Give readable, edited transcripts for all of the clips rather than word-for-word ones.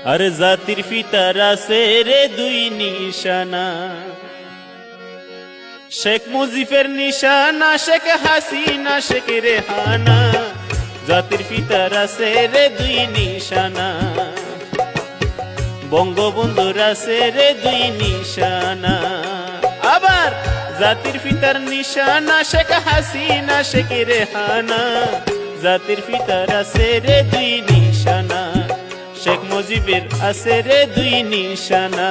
আর জাতির পিতার আছে রে দুই নিশানা, শেখ মুজিবের নিশানা, শেখ হাসিনা, শেখ রেহানা। জাতির পিতার আছে রে দুই নিশানা, বঙ্গবন্ধুর আছে রে দুই নিশানা। আবার জাতির পিতার নিশানা, শেখ হাসিনা, শেখ রেহানা। জাতির পিতার আছে রে দুই নিশানা, শেখ মুজিবের আছে রে দুই নিশানা।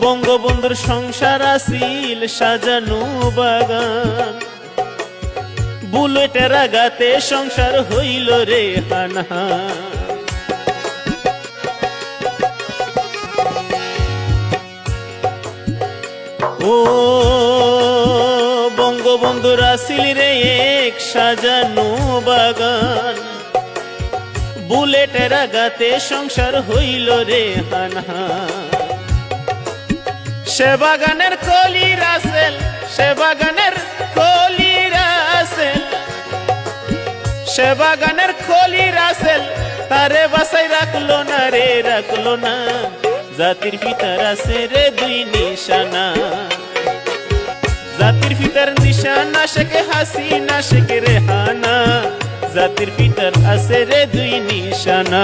বঙ্গবন্ধুর সংসার আসিল সাজানো বাগান, বুলেটের আঘাতে সংসার হইল রে হানা। ও বঙ্গবন্ধুর আসিল রে এক সাজানো বাগান, বুলেটের আঘাতে সংসার হইল রে হানা। সে বাগানের কলি রাসেল, সে বাগানের কলি রাসেল, সে বাগানের কলি রাসেল, তারে বাসাই রাখলো না রে, রাখলো না। জাতির পিতার আছে রে দুই নিশানা, জাতির পিতার নিশানা, শেখ হাসিনা, শেখ রেহানা। জাতির পিতার আছে রে দুই নিশানা।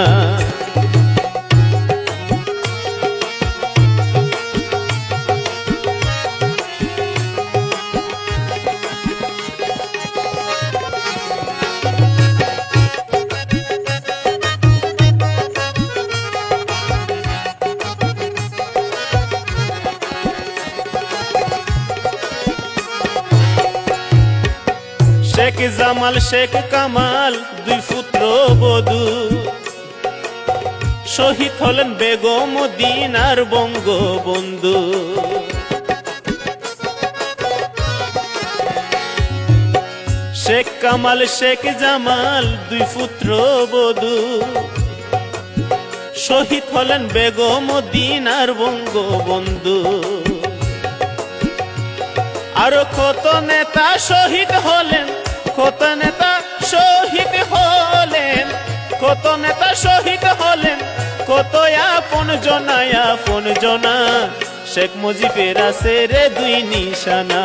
শেখ জামাল, শেখ কামাল, দুই পুত্র বধূ, শহীদ হলেন বেগম মদিনার বঙ্গবন্ধু। শেখ কামাল, শেখ জামাল, দুই পুত্র বধূ, শহীদ হলেন বেগম মদিনার বঙ্গবন্ধু। আরো কত নেতা শহীদ হলেন, কত নেতা শহীদ হলেন, কত নেতা শহীদ হলেন, কত আপন জনা, আপন জনা। শেখ মুজিবের আছে রে দুই নিশানা,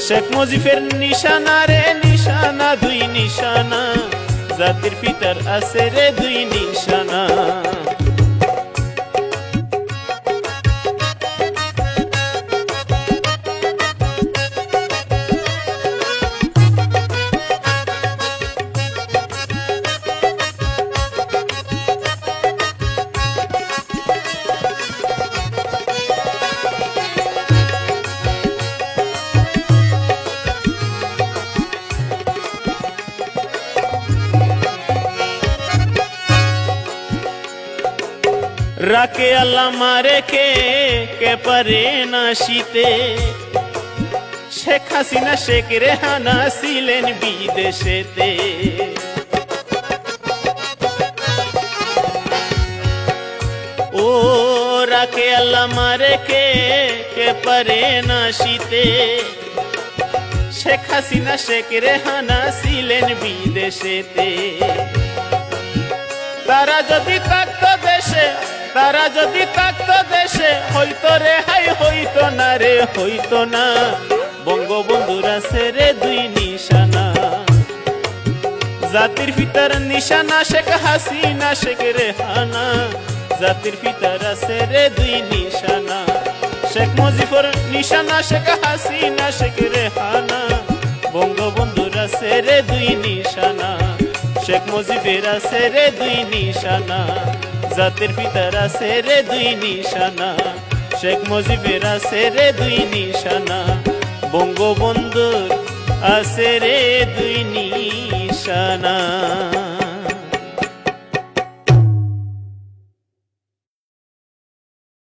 শেখ মুজিবের নিশানা রে নিশানা, দুই নিশানা। জাতির পিতার আছে রে দুই নিশানা। রাকে আল্লাহ মারে কে পারে না শীতে। শেখ হাসিনা, শেখ রেহানা ছিলেন বিদেশেতে। ও রাকে আল্লাহ মারে কে পারে না শীতে। শেখ হাসিনা, শেখ রেহানা ছিলেন বিদেশেতে। তারা যদি থাকতো দেশে, তারা যদি থাকতো দেশে, হইতো রে হাই, হইতো না রে, হইতো না। বঙ্গবন্ধুর আছে রে দুই নিশানা, জাতির পিতার নিশানা, শেখ হাসিনা, শেখ রেহানা। জাতির পিতার আছে রে দুই নিশানা, শেখ মুজিবর নিশানা, শেখ হাসিনা, শেখ রেহানা। বঙ্গবন্ধুর আছে রে দুই নিশানা, শেখ মুজিবের আছে রে দুই নিশানা। জাতির পিতার আছে রে দুই নিশানা, শেখ মুজিবের আছে রে দুই নিশানা। বঙ্গবন্ধুর আছে রে দুই নিশানা।